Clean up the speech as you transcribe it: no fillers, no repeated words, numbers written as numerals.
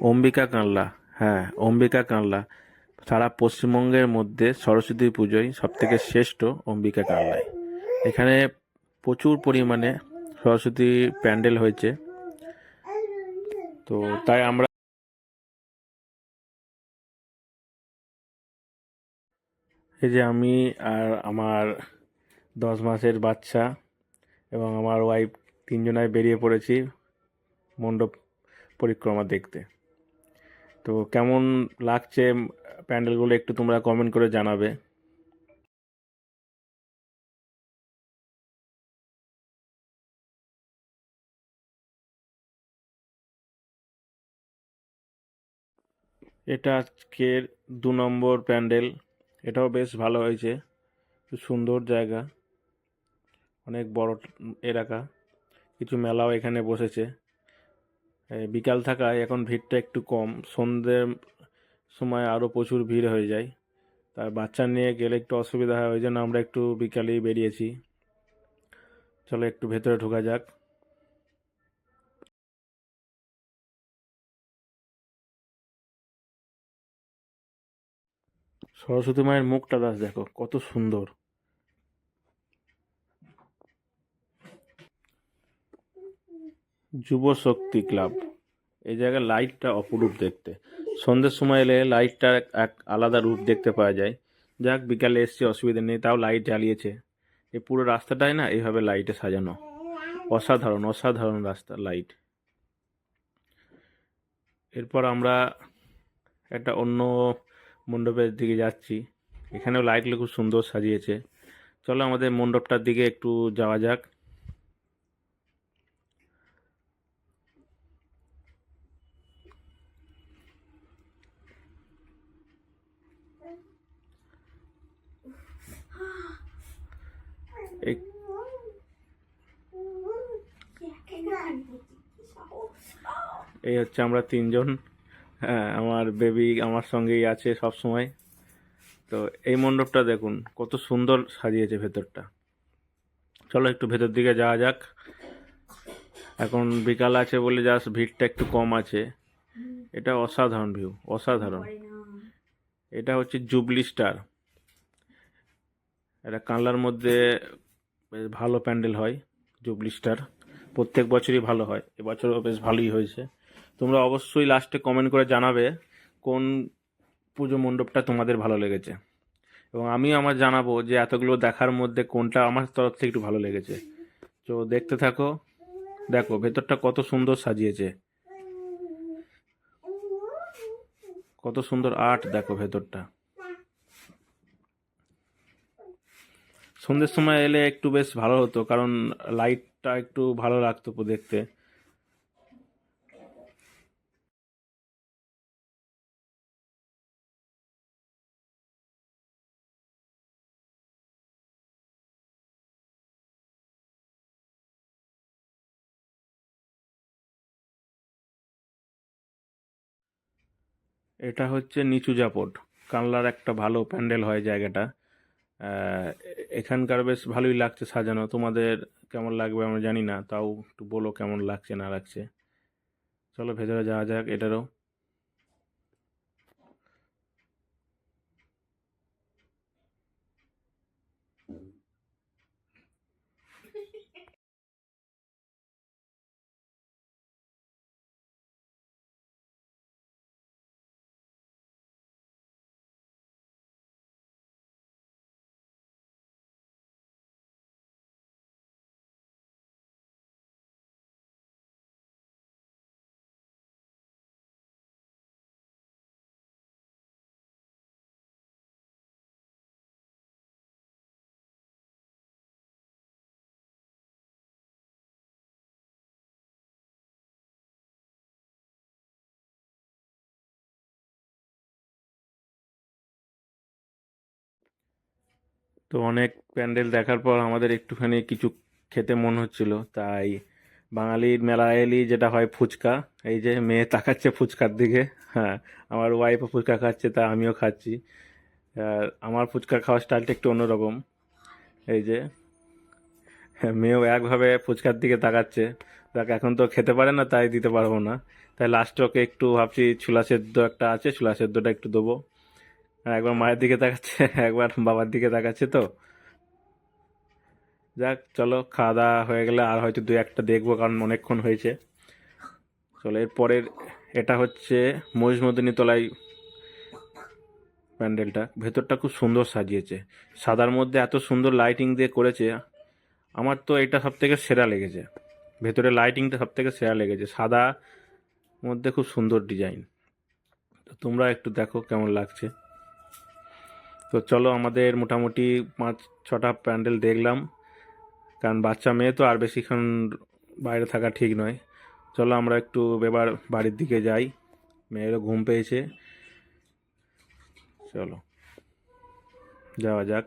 অম্বিকা কানলা। হ্যাঁ, অম্বিকা কানলা। সারা পশ্চিমবঙ্গের মধ্যে সরস্বতী পুজোয় সবথেকে শ্রেষ্ঠ অম্বিকা কানলায়। এখানে প্রচুর পরিমাণে সরস্বতী প্যান্ডেল হয়েছে। তো তাই আমরা এই যে আমি আর আমার 10 মাসের বাচ্চা এবং আমার ওয়াইফ তিনজনায় বেরিয়ে পড়েছি মণ্ডপ পরিক্রমা দেখতে। তো কেমন লাগছে প্যান্ডেলগুলো একটু তোমরা কমেন্ট করে জানাবে। এটা আজকের 2 নম্বর প্যান্ডেল। এটাও বেশ ভালো হয়েছে, খুব সুন্দর জায়গা, অনেক বড় এলাকা, কিছু মেলাও এখানে বসেছে। বিকাল থাকায় এখন ভিড়টা একটু কম, সন্ধ্যের সময় আরও প্রচুর ভিড় হয়ে যায়। তার বাচ্চা নিয়ে গেলে একটু অসুবিধা হয়, ওই জন্য আমরা একটু বিকালেই বেরিয়েছি। চলো একটু ভেতরে ঢোকা যাক। সরস্বতী মায়ের মুখটা দেখো কত সুন্দর। যুব শক্তি ক্লাব, এই জায়গায় লাইটটা অপরূপ দেখতে। সন্ধ্যের সময় এলে লাইটটার এক আলাদা রূপ দেখতে পাওয়া যায়। যাক, বিকালে এসছি, অসুবিধা নেই, তাও লাইট জ্বালিয়েছে। এই পুরো রাস্তাটাই না এইভাবে লাইটে সাজানো, অসাধারণ অসাধারণ রাস্তা লাইট। এরপর আমরা একটা অন্য মণ্ডপের দিকে যাচ্ছি। এখানেও লাইটগুলো খুব সুন্দর সাজিয়েছে। চলো আমাদের মণ্ডপটার দিকে একটু যাওয়া যাক। এই এই হচ্ছে আমরা তিনজন। হ্যাঁ, আমার বেবি আমার সঙ্গেই আছে সব সময়। তো এই মণ্ডপটা দেখুন কত সুন্দর সাজিয়েছে ভেতরটা। চলো একটু ভেতর দিকে যাওয়া যাক। এখন বিকাল আছে বলে জাস্ট ভিড়টা একটু কম আছে। এটা অসাধারণ ভিউ, অসাধারণ। এটা হচ্ছে জুবলি স্টার। এটা কানলার মধ্যে বেশ ভালো প্যান্ডেল হয়। জুবলি স্টার প্রত্যেক বছরই ভালো হয়, এবছরও বেশ ভালোই হয়েছে। তোমরা অবশ্যই লাস্টে কমেন্ট করে জানাবে কোন পুজো মণ্ডপটা তোমাদের ভালো লেগেছে, এবং আমিও আমার জানাবো যে এতগুলো দেখার মধ্যে কোনটা আমার তরফ থেকে একটু ভালো লেগেছে। তো দেখতে থাকো। দেখো ভেতরটা কত সুন্দর সাজিয়েছে, কত সুন্দর আর্ট, দেখো ভেতরটা। সন্ধ্যের সময় এলে একটু বেশ ভালো হতো, কারণ লাইটটা একটু ভালো লাগতো দেখতে। এটা হচ্ছে নিচু জাপট, কানলার একটা ভালো প্যান্ডেল হয় জায়গাটা। এখানকার বেশ ভালোই লাগছে সাজানো। তোমাদের কেমন লাগবে আমরা জানি না, তাও একটু বলো কেমন লাগছে না লাগছে। চলো ভেতরে যাওয়া যাক এটারও। তো অনেক প্যান্ডেল দেখার পর আমাদের একটুখানি কিছু খেতে মন হচ্ছিল, তাই বাঙালির মেলা এলেই যেটা হয় ফুচকা। এই যে মেয়ে তাকাচ্ছে ফুচকার দিকে। হ্যাঁ, আমার ওয়াইফও ফুচকা খাচ্ছে, তা আমিও খাচ্ছি। আর আমার ফুচকা খাওয়ার স্টাইলটা একটু অন্যরকম। এই যে মেয়েও একভাবে ফুচকার দিকে তাকাচ্ছে। তাকে এখন তো খেতে পারে না, তাই দিতে পারবো না। তাই লাস্টে ওকে একটু ভাবছি ছোলা সেদ্ধ একটা আছে, ছোলা সেদ্ধটা একটু দেবো। আর একবার মায়ের দিকে তাকাচ্ছে, একবার বাবার দিকে তাকাচ্ছে তো। যাক চলো, খাওয়া দাওয়া হয়ে গেলে আর হয়তো দু একটা দেখবো, কারণ অনেকক্ষণ হয়েছে। চলো এরপরের, এটা হচ্ছে মহিষমর্দিনী তলায় প্যান্ডেলটা। ভেতরটা খুব সুন্দর সাজিয়েছে, সাদার মধ্যে এত সুন্দর লাইটিং দিয়ে করেছে। আমার তো এটা সব থেকে সেরা লেগেছে, ভেতরে লাইটিংটা সব থেকে সেরা লেগেছে, সাদা মধ্যে খুব সুন্দর ডিজাইন। তো তোমরা একটু দেখো কেমন লাগছে। তো চলো, আমাদের মোটামুটি 5-6টা প্যান্ডেল দেখলাম, কারণ বাচ্চা মেয়ে তো আর বেশিক্ষণ বাইরে থাকা ঠিক নয়। চলো আমরা একটু এবার বাড়ির দিকে যাই, মেয়েরও ঘুম পেয়েছে। চলো যাওয়া যাক।